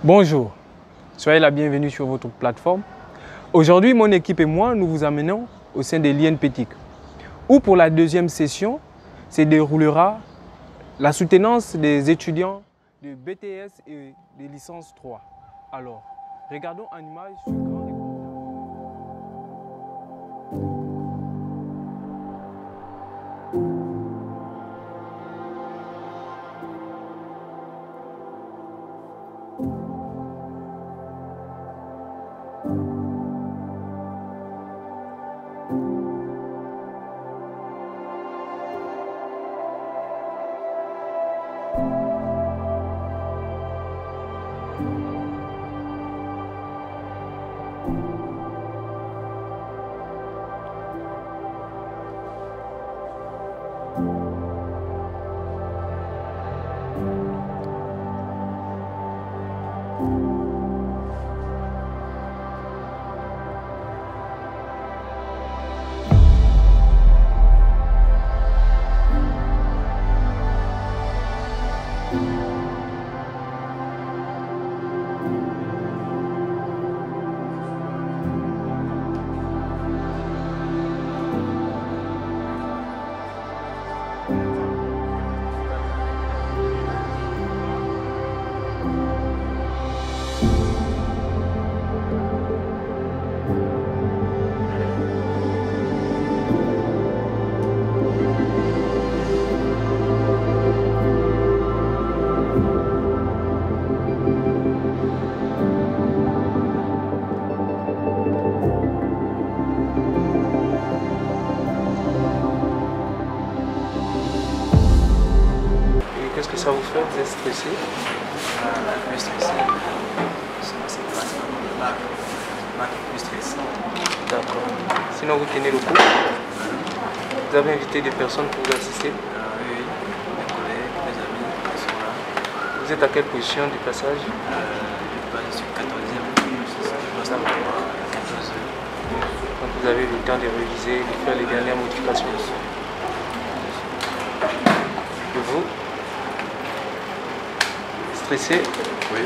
Bonjour, soyez la bienvenue sur votre plateforme. Aujourd'hui, mon équipe et moi, nous vous amenons au sein de l'INPETIC, où pour la deuxième session se déroulera la soutenance des étudiants de BTS et de licence 3. Alors, regardons en image ce grand Qu'est-ce que ça vous fait? Vous êtes stressé? Un peu stressé. C'est pas plus stressé. D'accord. Sinon, vous tenez le coup? Vous avez invité des personnes pour vous assister? Oui, mes collègues, mes amis qui sont là. Vous êtes à quelle position du passage? Je suis 14e. Je passe à 14e. Donc vous avez eu le temps de réviser, de faire les dernières modifications. Et vous? Stressé? Oui.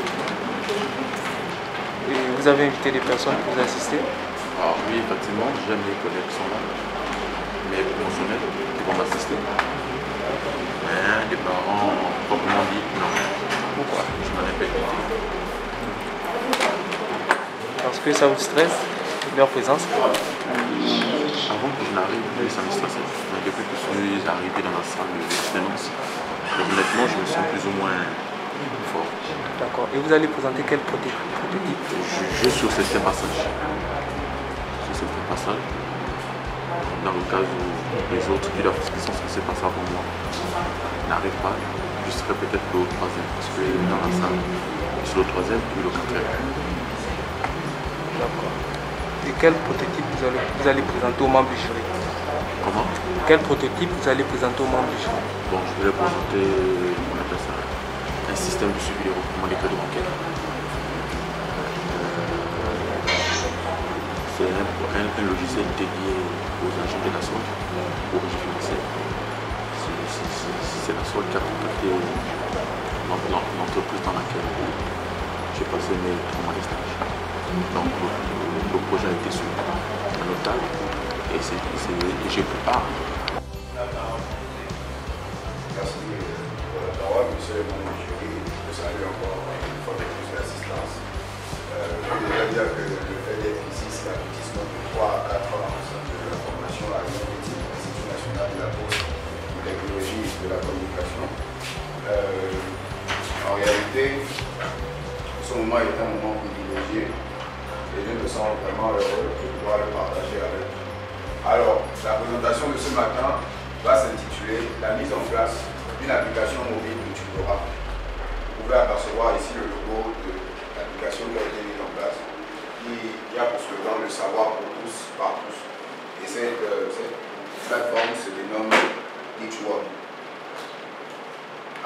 Et vous avez invité des personnes pour vous assister? Alors oui, effectivement, j'aime les collègues qui sont là, mes promotionnels qui vont m'assister. Mais les parents, proprement dit, non. Pourquoi? Je n'en ai pas écouté. Parce que ça vous stresse, leur présence? Avant que je n'arrive, ça me stressait. Mais depuis que je suis arrivé dans la salle de soutenance, honnêtement, je me sens plus ou moins fort. D'accord. Et vous allez présenter quel prototype? Je suis au 7e passage. Dans le cas où les autres qui sont censés passer avant moi n'arrivent pas, je serai peut-être le 3e parce que dans la salle, je suis le 3e puis le 4e. D'accord. Et quel prototype vous allez présenter aux membres du jury? Comment? Quel prototype vous allez présenter aux membres du jury? Bon, je vais présenter, on appelle ça, un système de suivi des recrutements des cas de bancaire. C'est un logiciel dédié aux agents de la SOL, aux régies financières. C'est la SOL qui a contacté l'entreprise dans laquelle j'ai passé mes 3 mois de stage. Donc le projet a été suivi en otage et je prépare. Merci pour la parole, monsieur le membre du jury. Je salue encore une fois de plus l'assistance. Je veux déjà dire que le fait d'être ici, c'est l'aboutissement de 3 à 4 ans de la formation à l'Institut national de la poste, de technologie et de la communication. En réalité, ce moment est un moment privilégié et je me sens vraiment heureux de pouvoir le partager avec vous. Alors, la présentation de ce matin va s'intituler « La mise en place d'une application mobile de tutorat ». Vous pouvez apercevoir ici le logo de l'application qui a été mise en place. Il y a pour slogan le savoir pour tous, par tous. Et cette plateforme se dénomme Teachwork.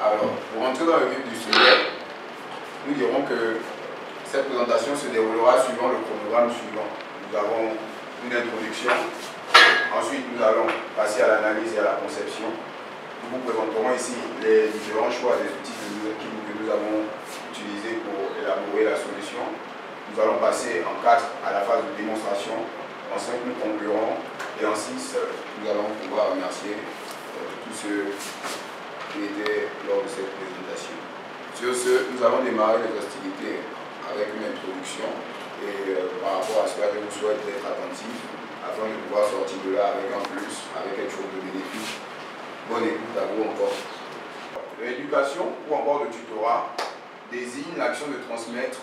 Alors, pour entrer dans le vif du sujet, nous dirons que cette présentation se déroulera suivant le chronogramme suivant. Nous avons une introduction, ensuite nous allons passer à l'analyse et à la conception. Nous vous présenterons ici les différents choix des outils que nous avons utilisés pour élaborer la solution. Nous allons passer en 4 à la phase de démonstration, en 5 nous conclurons et en 6 nous allons pouvoir remercier tous ceux qui étaient lors de cette présentation. Sur ce, nous allons démarrer les hostilités avec une introduction et par rapport à cela, je vous souhaite d'être attentifs afin de pouvoir sortir de là avec un plus, avec quelque chose de bénéfique. Bonne écoute à vous encore. L'éducation ou encore le tutorat désigne l'action de transmettre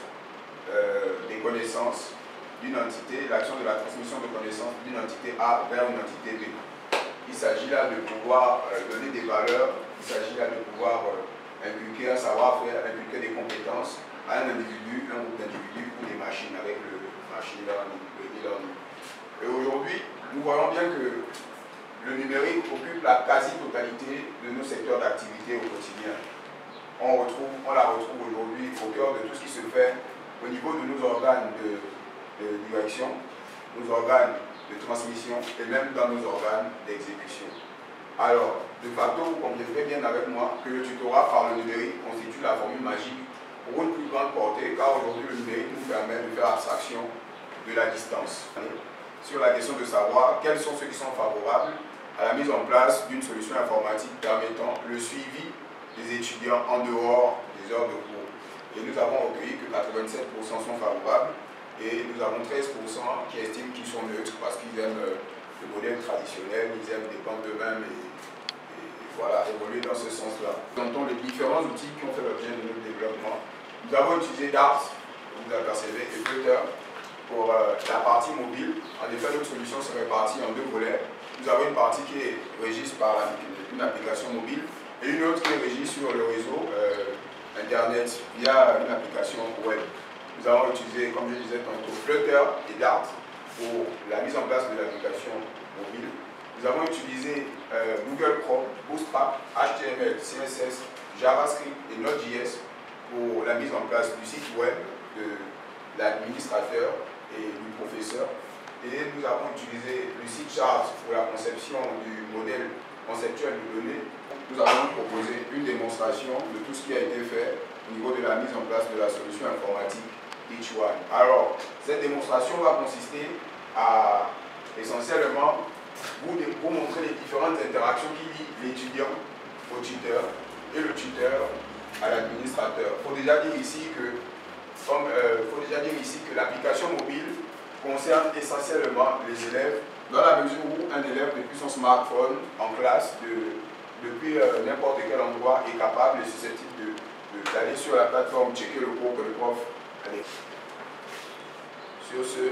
des connaissances d'une entité, l'action de la transmission de connaissances d'une entité A vers une entité B. Il s'agit là de pouvoir donner des valeurs, il s'agit là de pouvoir inculquer un savoir-faire, inculquer des compétences à un individu, un groupe d'individus ou des machines avec le machine learning, le e-learning. Et aujourd'hui, nous voyons bien que le numérique occupe la quasi-totalité de nos secteurs d'activité au quotidien. On la retrouve aujourd'hui au cœur de tout ce qui se fait au niveau de nos organes de direction, nos organes de transmission et même dans nos organes d'exécution. Alors, de facto, vous conviendrez bien avec moi que le tutorat par le numérique constitue la formule magique pour une plus grande portée, car aujourd'hui le numérique nous permet de faire abstraction de la distance. Sur la question de savoir quels sont ceux qui sont favorables à la mise en place d'une solution informatique permettant le suivi des étudiants en dehors des heures de cours. Et nous avons recueilli que 87% sont favorables et nous avons 13% qui estiment qu'ils sont neutres parce qu'ils aiment le modèle traditionnel, ils aiment dépendre d'eux-mêmes et voilà, évoluer dans ce sens-là. Nous entendons les différents outils qui ont fait l'objet de notre développement. Nous avons utilisé Dart, vous apercevez, et Flutter pour la partie mobile. En effet, notre solution se répartit en 2 volets. Nous avons une partie qui est régie par une application mobile et une autre qui est régie sur le réseau Internet via une application web. Nous avons utilisé, comme je disais tantôt, Flutter et Dart pour la mise en place de l'application mobile. Nous avons utilisé Google Chrome, Bootstrap, HTML, CSS, JavaScript et Node.js pour la mise en place du site web de l'administrateur et du professeur. Et nous avons utilisé le site chart pour la conception du modèle conceptuel de données. Nous avons proposé une démonstration de tout ce qui a été fait au niveau de la mise en place de la solution informatique Teach One. Alors, cette démonstration va consister à essentiellement vous montrer les différentes interactions qui lient l'étudiant au tuteur et le tuteur à l'administrateur. Il faut déjà dire ici que l'application mobile concerne essentiellement les élèves dans la mesure où un élève depuis son smartphone en classe, depuis n'importe quel endroit, est capable et susceptible d'aller sur la plateforme, checker le cours que le prof a écrit. Sur ce,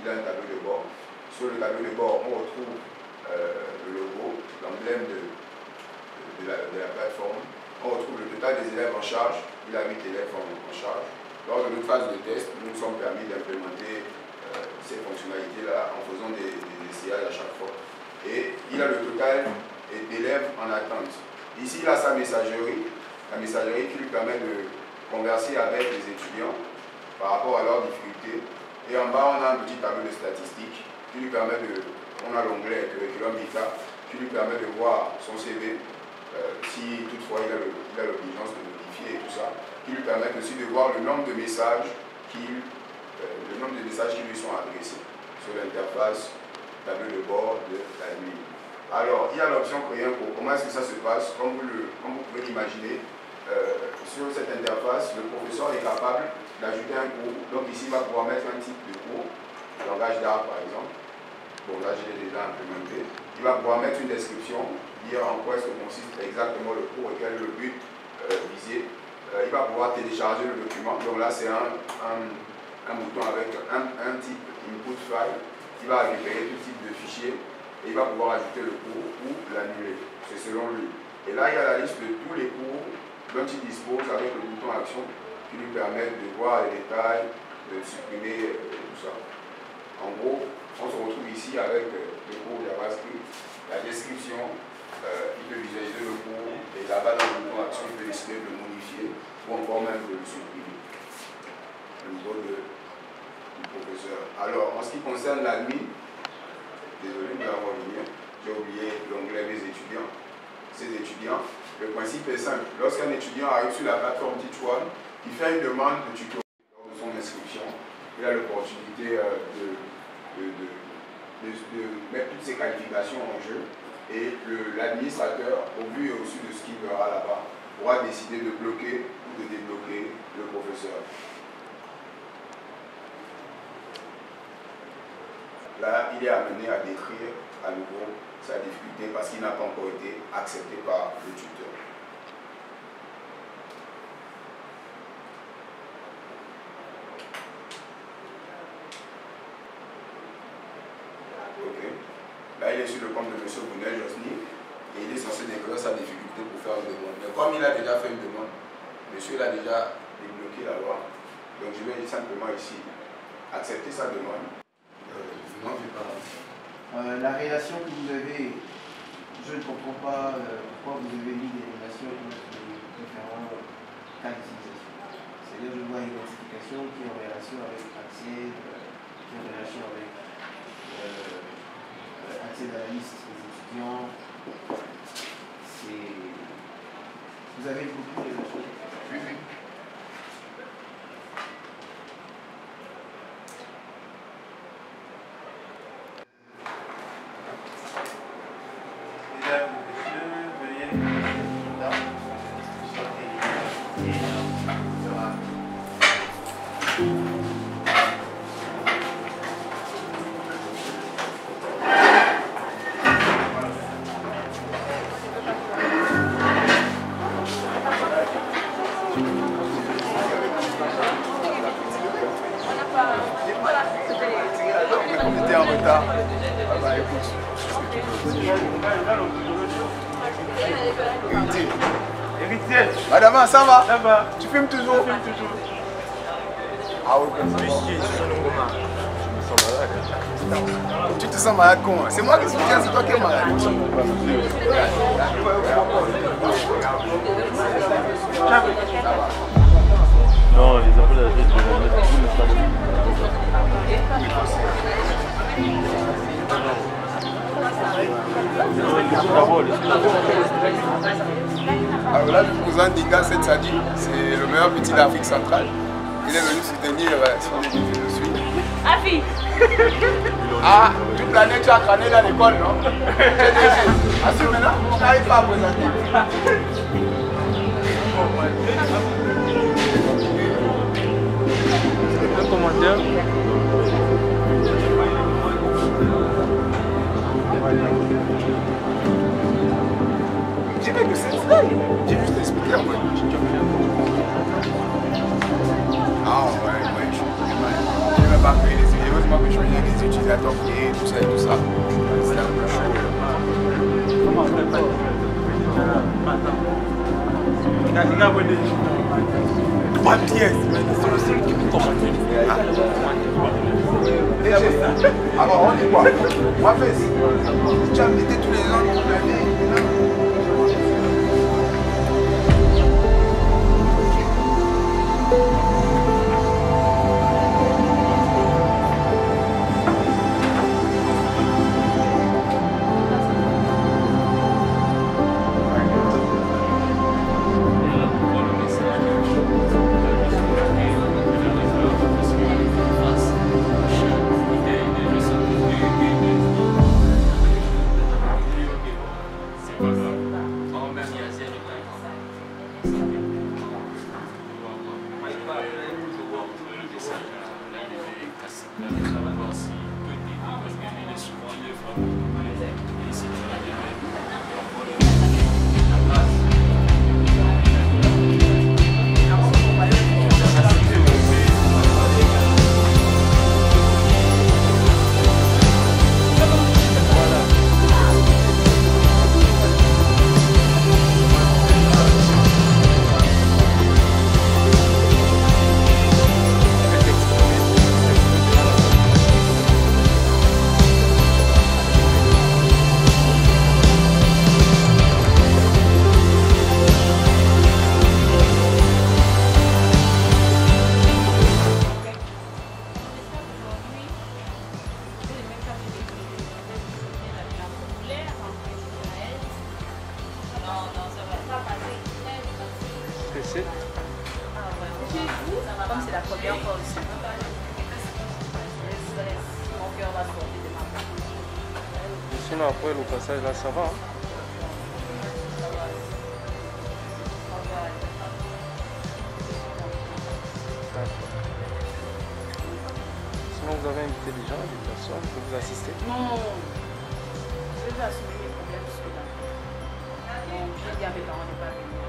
il a un tableau de bord. Sur le tableau de bord, on retrouve le logo, l'emblème de la plateforme. On retrouve le total des élèves en charge. Il a 8 élèves en charge. Lors de notre phase de test, nous nous sommes permis d'implémenter ces fonctionnalités-là en faisant des essayages à chaque fois. Et il a le total d'élèves en attente. Ici, il a sa messagerie, la messagerie qui lui permet de converser avec les étudiants par rapport à leurs difficultés. Et en bas, on a un petit tableau de statistiques qui lui permet on a l'onglet Curriculum Vitae qui lui permet de voir son CV, si toutefois il a l'obligation de modifier et tout ça, qui lui permet aussi de voir le nombre de messages qui lui sont adressés sur l'interface tableau de bord de l'admin. Alors, il y a l'option créer un cours. Comment est-ce que ça se passe? Comme vous pouvez l'imaginer, sur cette interface, le professeur est capable d'ajouter un cours. Donc ici, il va pouvoir mettre un type de cours, langage d'art par exemple. Bon, là, je l'ai déjà implémenté. Il va pouvoir mettre une description, dire en quoi est-ce que consiste exactement le cours et quel est le but visé. Il va pouvoir télécharger le document. Donc là, c'est un bouton avec un type input file qui va récupérer tout type de fichier et il va pouvoir ajouter le cours ou l'annuler. C'est selon lui. Et là, il y a la liste de tous les cours dont il dispose avec le bouton action qui lui permettent de voir les détails, de supprimer tout ça. En gros, on se retrouve ici avec le cours JavaScript, la description, il peut visualiser le cours et là-bas dans le bouton action, il peut décider de le modifier ou encore même de le supprimer au niveau du professeur. Alors, en ce qui concerne l'admin, désolé de l'avoir oublié, j'ai oublié l'onglet des étudiants. Ces étudiants, le principe est simple. Lorsqu'un étudiant arrive sur la plateforme Teach One, il fait une demande de tutorat lors de son inscription. Il a l'opportunité de mettre toutes ses qualifications en jeu et l'administrateur, au vu et au su de ce qu'il verra là-bas, pourra décider de bloquer ou de débloquer le professeur. Là, il est amené à décrire à nouveau sa difficulté parce qu'il n'a pas encore été accepté par le tuteur. Ok. Là, il est sur le compte de M. Bounel Josny et il est censé décrire sa difficulté pour faire une demande. Mais comme il a déjà fait une demande, monsieur l'a déjà débloqué la loi. Donc je vais simplement ici accepter sa demande. Non, je pas. La relation que vous avez, je ne comprends pas pourquoi vous avez mis des relations entre les différents cas d'utilisation. C'est-à-dire je vois une identification qui est en relation avec accès, qui est en relation avec accès à la liste des étudiants. Vous avez beaucoup de choses. Oui. On était en retard. Ah bah écoute. Héritier. Madame, ça va? Ça va. Tu filmes toujours? Je filme toujours. Ah ok. Tu te sens malade con? C'est moi qui suis bien, c'est toi qui es malade. Non, les enfants de la tête, alors là, le cousin d'Inga Seth Sadi, c'est le meilleur petit d'Afrique centrale. Il est venu soutenir son équipe de suite. Afi. Ah, toute l'année tu as crâné dans l'école, non? Assure maintenant, on n'arrive pas à présenter. Un commentaire. J'ai fait que c'est ça. J'ai juste expliqué en fait. Ah ouais, je n'ai même pas créé les idées. Heureusement que je faisais des utilisateurs créés, tout ça et tout ça. C'est un peu chaud. Trois pièces, mais c'est le seul qui me commande. Alors on dit quoi? Moi fais. Tu as invité tous les gens qui ont gagné. passé? Comme c'est la première fois aussi. Mon cœur va sortir de ma bouche. Sinon après le passage là ça va. Hein? Sinon vous avez invité des gens, des personnes pour vous assister? Non. Je vais assumer mes problèmes sur la vie. Bon, j'ai dit à mes parents de ne pas venir.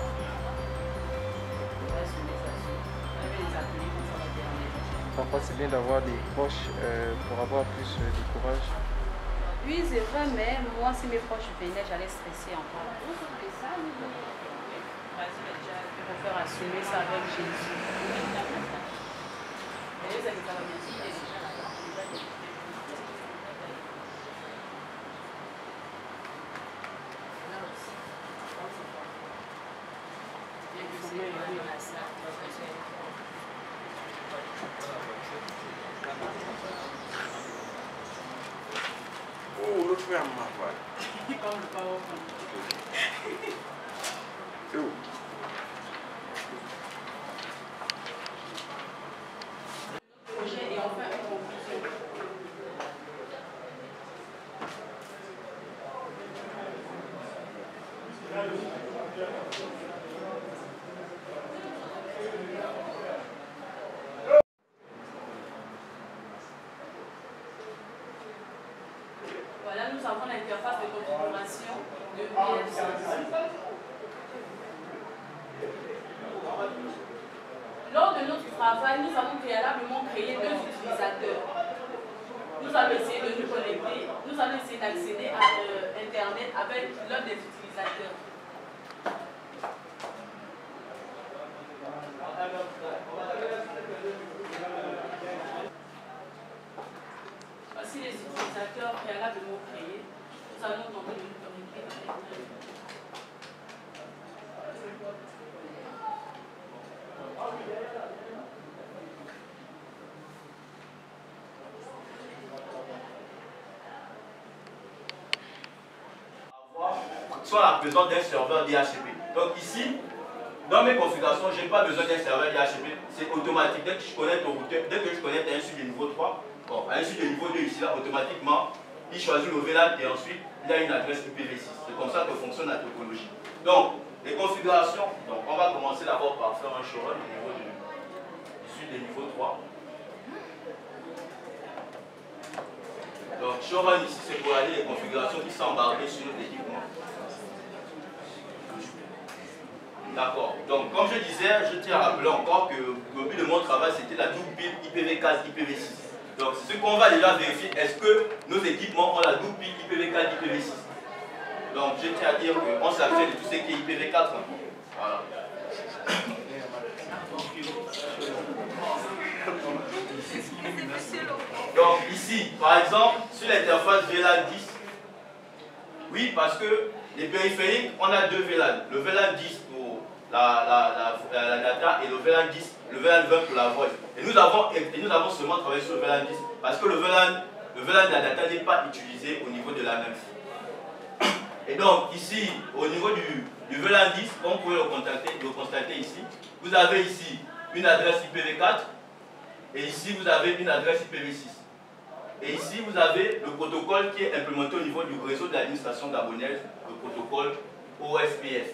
Je vais assumer ça. Je vais les appeler quand ça va déranger. Parfois c'est bien d'avoir des proches pour avoir plus de courage. Oui, c'est vrai, mais moi, si mes proches venaient, j'allais stresser encore. Je préfère assumer ça avec Jésus. Et je sais que ça va bien se passer. Oh, l'autre frère m'a parlé. C'est où? Et enfin, voilà, nous avons l'interface de configuration de PF5. Lors de notre travail, nous avons préalablement créé 2 utilisateurs. Nous avons essayé de nous connecter, nous avons essayé d'accéder à Internet avec l'un des utilisateurs. Voici les utilisateurs préalablement créés. Nous allons tenter de nous connecter à Internet. Soit la présence d'un serveur DHCP. Donc ici, dans mes configurations, je n'ai pas besoin d'un serveur DHCP, c'est automatique. Dès que je connecte au routeur, dès que je connecte à un suite de niveau 3, bon, à un suite de niveau 2 ici, là, automatiquement, il choisit le VLAN et ensuite, il a une adresse IPv6. C'est comme ça que fonctionne la topologie. Donc, les configurations, donc on va commencer d'abord par faire un showrun au niveau du suite de niveau 3. Donc, showrun ici, c'est pour aller les configurations qui sont embarquées sur l'équipement. D'accord. Donc, comme je disais, je tiens à rappeler encore que le but de mon travail, c'était la double pile IPv4, IPv6. Donc, c'est ce qu'on va déjà vérifier. Est-ce que nos équipements ont la double pile IPv4, IPv6? Donc, je tiens à dire qu'on s'abstient de tout ce qui est IPv4. Voilà. Donc, ici, par exemple, sur l'interface VLAN 10, oui, parce que les périphériques, on a 2 VLAN. Le VLAN 10 pour la data et le VLAN 10, le VLAN 20 pour la voice. Et nous avons seulement travaillé sur le VLAN 10 parce que le VLAN de la data n'est pas utilisé au niveau de la NEMF. Et donc ici, au niveau du VLAN 10, comme vous pouvez le constater ici, vous avez ici une adresse IPv4 et ici vous avez une adresse IPv6. Et ici vous avez le protocole qui est implémenté au niveau du réseau de l'administration gabonaise, le protocole OSPF.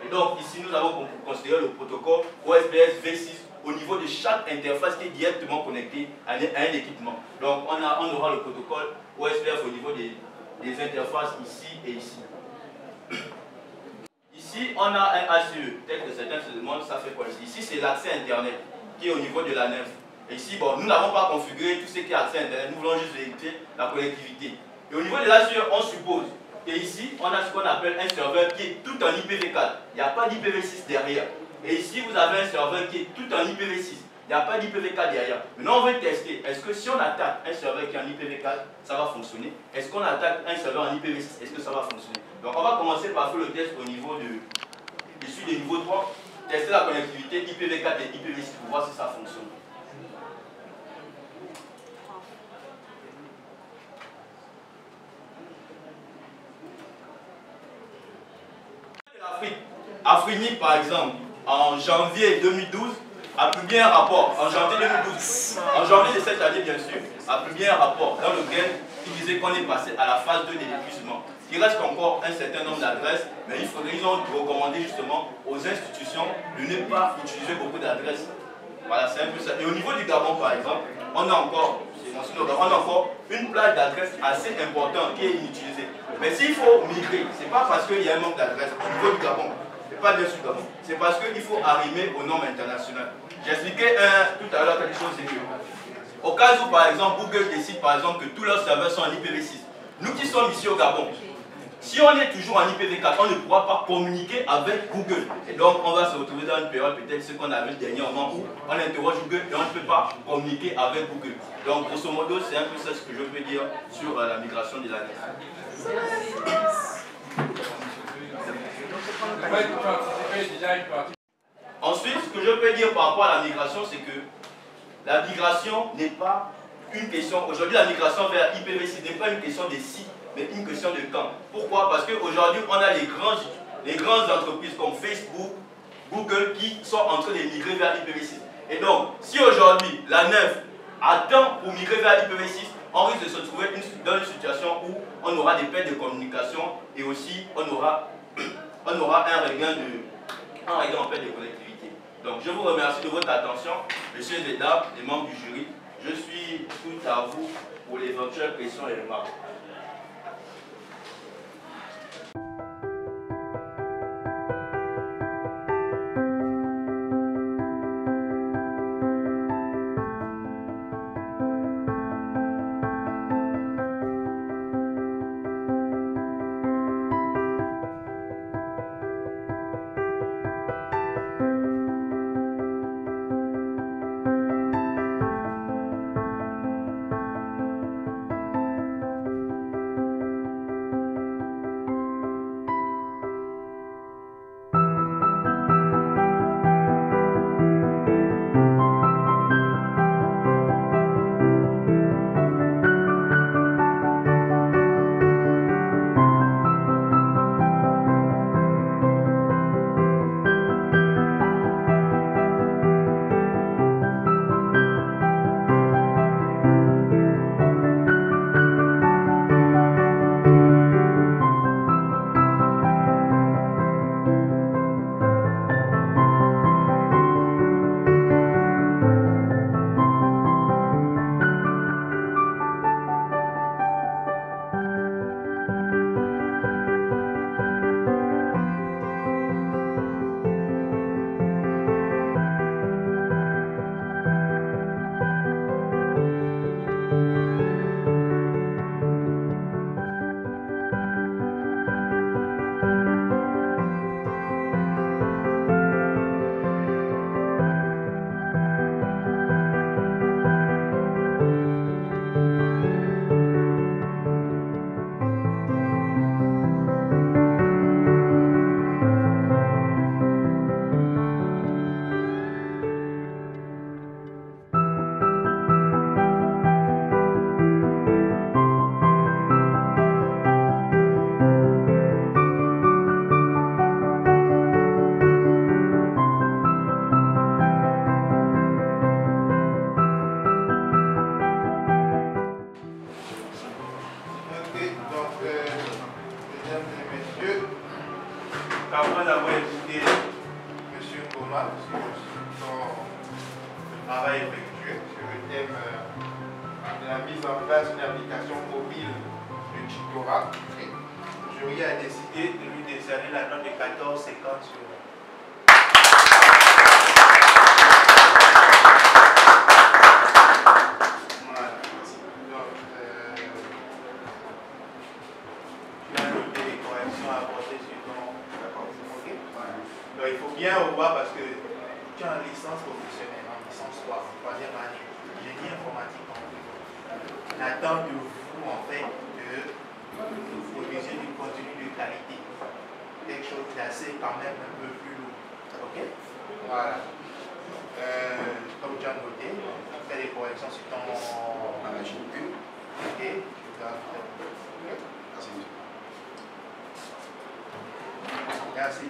Et donc ici nous avons considéré le protocole OSPF V6 au niveau de chaque interface qui est directement connectée à un équipement. Donc on aura le protocole OSPF au niveau des interfaces ici et ici. Ici on a un ACE, peut-être que certains se demandent ça fait quoi ici. Ici c'est l'accès Internet qui est au niveau de la NEF. Et ici, bon, nous n'avons pas configuré tout ce qui est accès à Internet, nous voulons juste vérifier la connectivité. Et au niveau de l'ACE, on suppose que ici, on a ce qu'on appelle un serveur qui est tout en IPv4. Il n'y a pas d'IPv6 derrière. Et ici, vous avez un serveur qui est tout en IPv6. Il n'y a pas d'IPv4 derrière. Maintenant, on veut tester. Est-ce que si on attaque un serveur qui est en IPv4, ça va fonctionner? Est-ce qu'on attaque un serveur en IPv6? Est-ce que ça va fonctionner? Donc, on va commencer par faire le test au niveau de suite de niveau 3. Tester la connectivité IPv4 et IPv6 pour voir si ça fonctionne. Afrique, par exemple, en janvier 2012, a publié un rapport, en janvier 2012, en janvier de cette année bien sûr, a publié un rapport dans lequel il disait qu'on est passé à la phase 2 de l'épuisement. Il reste encore un certain nombre d'adresses, mais ils ont recommandé justement aux institutions de ne pas utiliser beaucoup d'adresses. Voilà, c'est un peu ça. Et au niveau du Gabon par exemple, on a encore une plage d'adresses assez importante qui est inutilisée. Mais s'il faut migrer, ce n'est pas parce qu'il y a un manque d'adresses au niveau du Gabon, pas bien sûr Gabon, c'est parce qu'il faut arrimer aux normes internationales. J'expliquais tout à l'heure quelque chose, c'est que au cas où par exemple Google décide par exemple que tous leurs serveurs sont en IPv6, nous qui sommes ici au Gabon, si on est toujours en IPv4, on ne pourra pas communiquer avec Google. Et donc on va se retrouver dans une période peut-être ce qu'on avait dernièrement où on interroge Google et on ne peut pas communiquer avec Google. Donc grosso modo c'est un peu ça ce que je peux dire sur la migration de l'ANEF. Ensuite, ce que je peux dire par rapport à la migration, c'est que la migration n'est pas une question. Aujourd'hui, la migration vers IPv6 n'est pas une question de si, mais une question de quand. Pourquoi? Parce qu'aujourd'hui, on a les grandes entreprises comme Facebook, Google qui sont en train de migrer vers IPv6. Et donc, si aujourd'hui, la NEF attend pour migrer vers IPv6, on risque de se trouver dans une situation où on aura des pertes de communication et aussi on aura un regain en perte de connectivité. Donc je vous remercie de votre attention, messieurs et dames, les membres du jury. Je suis tout à vous pour l'éventuelle question et remarques. Après avoir écouté M. Ngoma sur son travail effectué sur le thème de la mise en place d'une application mobile de Chitora, le jury a décidé de lui décerner la note de 14,50 sur 20. Donc il faut bien revoir parce que tu es en licence professionnelle, en licence 3, troisième année, génie informatique en fait. On attend de vous en fait que vous produisiez du contenu de qualité. Quelque chose d'assez quand même un peu plus lourd. Ok? Voilà. Comme tu as noté, on fait des corrections sur ton machine. Ok? Merci.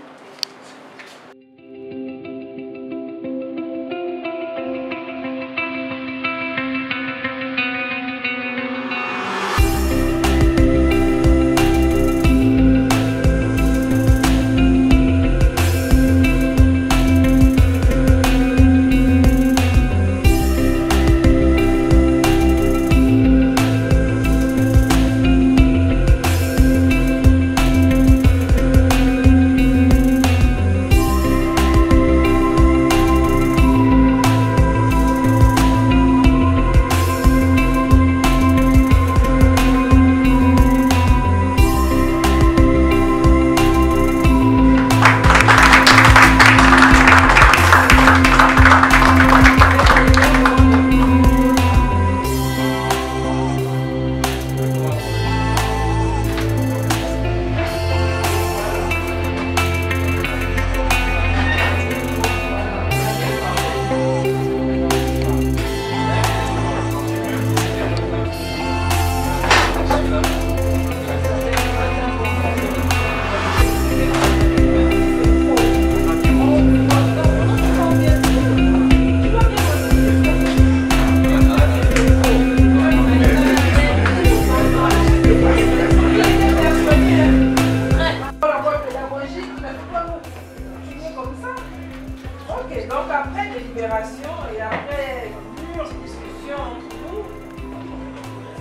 Ok, donc après délibération et après mûre discussion entre nous,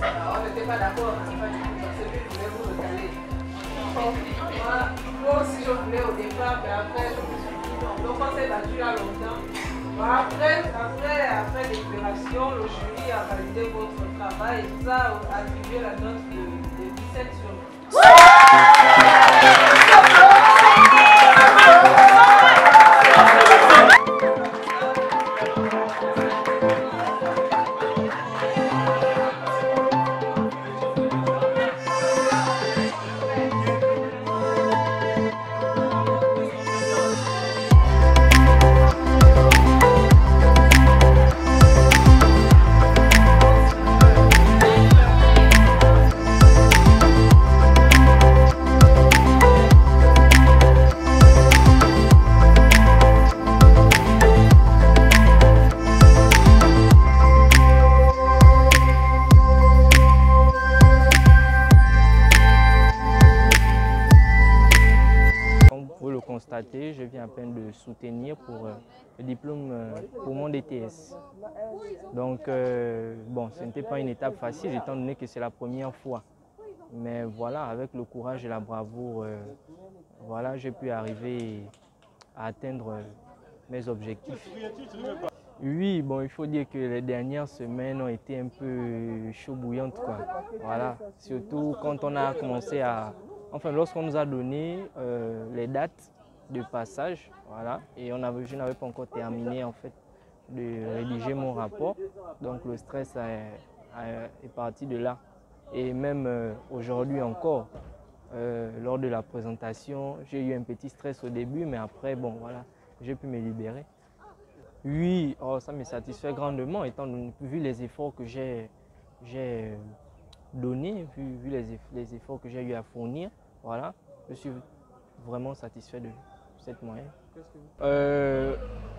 on n'était pas d'accord à la fin du coup, parce que lui voulait vous recaler. Moi aussi je voulais au départ, mais après je me suis dit non. Donc on s'est battu là longtemps. Après délibération, le jury a validé votre travail et vous a attribué la note de 17 sur 20. Je viens à peine de soutenir pour le diplôme pour mon DTS. Donc, bon, ce n'était pas une étape facile étant donné que c'est la première fois. Mais voilà, avec le courage et la bravoure, voilà, j'ai pu arriver à atteindre mes objectifs. Oui, bon, il faut dire que les dernières semaines ont été un peu chaud bouillantes, quoi. Voilà, surtout quand on a commencé à... Enfin, lorsqu'on nous a donné les dates de passage, voilà, et je n'avais pas encore terminé en fait de rédiger mon rapport, donc le stress est parti de là. Et même aujourd'hui encore, lors de la présentation, j'ai eu un petit stress au début, mais après, bon voilà, j'ai pu me libérer. Oui, oh, ça me satisfait grandement, étant donné, vu les efforts que j'ai donnés, vu les efforts que j'ai eu à fournir, voilà, je suis vraiment satisfait de cette moyenne.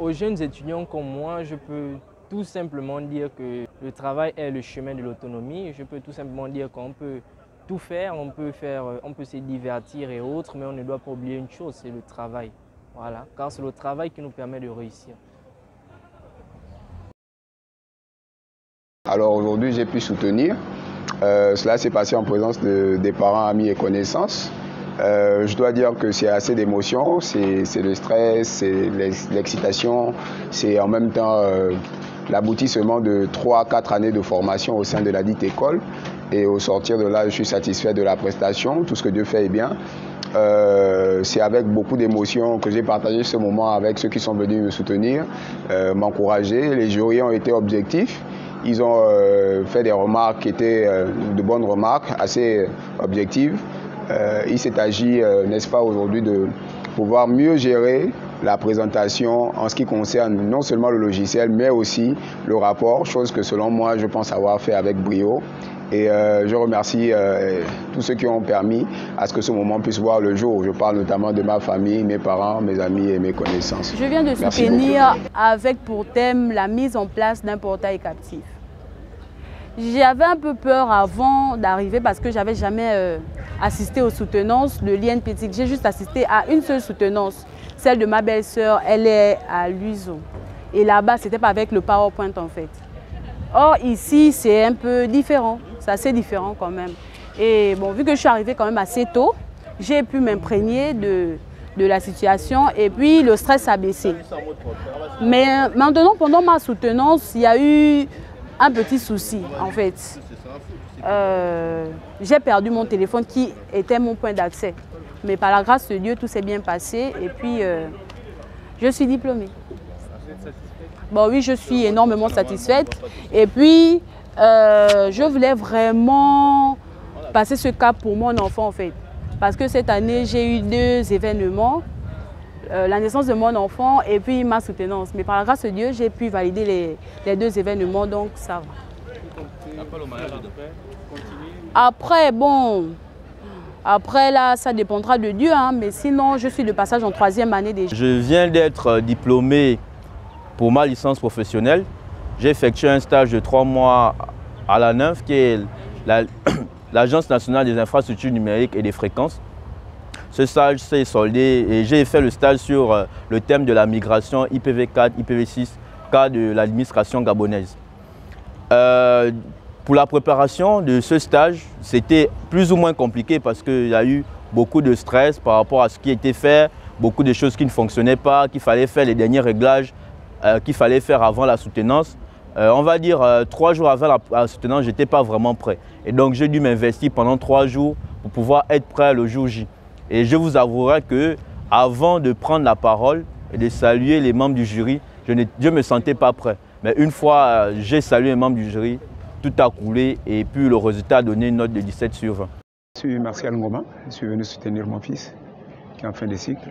Aux jeunes étudiants comme moi, je peux tout simplement dire que le travail est le chemin de l'autonomie. Je peux tout simplement dire qu'on peut tout faire, on peut se divertir et autres, mais on ne doit pas oublier une chose, c'est le travail. Voilà, car c'est le travail qui nous permet de réussir. Alors aujourd'hui, j'ai pu soutenir. Cela s'est passé en présence des parents, amis et connaissances. Je dois dire que c'est assez d'émotions, c'est le stress, c'est l'excitation, c'est en même temps l'aboutissement de 3 à 4 années de formation au sein de la dite école. Et au sortir de là, je suis satisfait de la prestation, tout ce que Dieu fait est bien. C'est avec beaucoup d'émotion que j'ai partagé ce moment avec ceux qui sont venus me soutenir, m'encourager. Les jurys ont été objectifs. Ils ont fait des remarques qui étaient de bonnes remarques, assez objectives. Il s'est agi, n'est-ce pas, aujourd'hui de pouvoir mieux gérer la présentation en ce qui concerne non seulement le logiciel, mais aussi le rapport, chose que selon moi, je pense avoir fait avec brio. Et je remercie tous ceux qui ont permis à ce que ce moment puisse voir le jour. Je parle notamment de ma famille, mes parents, mes amis et mes connaissances. Je viens de soutenir avec pour thème la mise en place d'un portail captif. J'avais un peu peur avant d'arriver parce que je n'avais jamais assisté aux soutenances de l'INPETIC. J'ai juste assisté à une seule soutenance, celle de ma belle-sœur, elle est à Luiso. Et là-bas, ce n'était pas avec le PowerPoint en fait. Or, ici, c'est un peu différent, c'est assez différent quand même. Et bon, vu que je suis arrivée quand même assez tôt, j'ai pu m'imprégner de la situation et puis le stress a baissé. Mais maintenant, pendant ma soutenance, il y a eu un petit souci en fait. J'ai perdu mon téléphone qui était mon point d'accès. Mais par la grâce de Dieu, tout s'est bien passé et puis je suis diplômée. Bon, oui, je suis énormément satisfaite. Et puis, je voulais vraiment passer ce cap pour mon enfant en fait. Parce que cette année, j'ai eu 2 événements. La naissance de mon enfant et puis ma soutenance. Mais par la grâce de Dieu, j'ai pu valider les 2 événements, donc ça va. Après, bon, après là, ça dépendra de Dieu, hein, mais sinon, je suis de passage en 3e année déjà. Je viens d'être diplômé pour ma licence professionnelle. J'ai effectué un stage de 3 mois à la NINF, qui est l'Agence nationale des infrastructures numériques et des fréquences. Ce stage s'est soldé et j'ai fait le stage sur le thème de la migration IPv4, IPv6, cas de l'administration gabonaise. Pour la préparation de ce stage, c'était plus ou moins compliqué parce qu'il y a eu beaucoup de stress par rapport à ce qui était fait, beaucoup de choses qui ne fonctionnaient pas, qu'il fallait faire les derniers réglages qu'il fallait faire avant la soutenance. On va dire 3 jours avant la soutenance, je n'étais pas vraiment prêt. Et donc j'ai dû m'investir pendant 3 jours pour pouvoir être prêt le jour J. Et je vous avouerai que avant de prendre la parole et de saluer les membres du jury, je ne me sentais pas prêt. Mais une fois j'ai salué les membres du jury, tout a coulé et puis le résultat a donné une note de 17 sur 20. Je suis Martial Ngoma, je suis venu soutenir mon fils qui est en fin de cycle.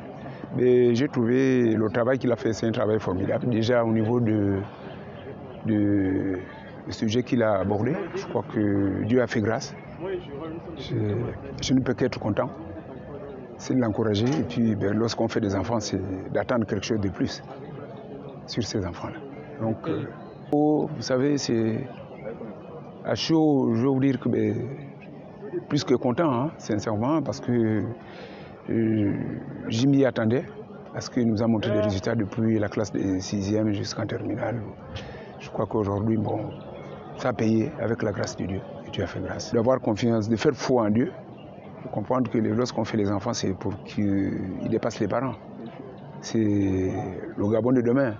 Mais j'ai trouvé le travail qu'il a fait, c'est un travail formidable. Déjà au niveau du sujet qu'il a abordé, je crois que Dieu a fait grâce. Je ne peux qu'être content, c'est de l'encourager. Et puis lorsqu'on fait des enfants, c'est d'attendre quelque chose de plus sur ces enfants-là. Donc, vous savez, c'est à chaud, je veux vous dire que plus que content, hein, sincèrement, parce que je m'y attendais, parce qu'il nous a montré des résultats depuis la classe de 6e jusqu'en terminale. Je crois qu'aujourd'hui, bon, ça a payé avec la grâce de Dieu. Et Dieu a fait grâce. D'avoir confiance, de faire foi en Dieu, de comprendre que lorsqu'on fait les enfants, c'est pour qu'ils dépassent les parents. C'est le Gabon de demain.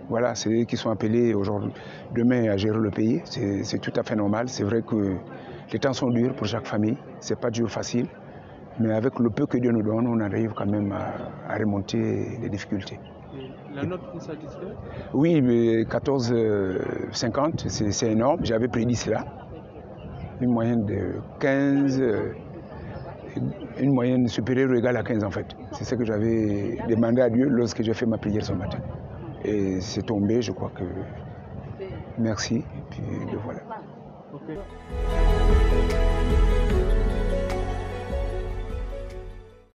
Voilà, c'est eux qui sont appelés aujourd'hui, demain à gérer le pays. C'est tout à fait normal. C'est vrai que les temps sont durs pour chaque famille. Ce n'est pas toujours facile. Mais avec le peu que Dieu nous donne, on arrive quand même à remonter les difficultés. La note vous satisfait? Oui, 14,50, c'est énorme. J'avais prédit cela. Une moyenne de 15, une moyenne supérieure ou égale à 15 en fait. C'est ce que j'avais demandé à Dieu lorsque j'ai fait ma prière ce matin. Et c'est tombé, je crois que... Merci, et puis le voilà. Okay.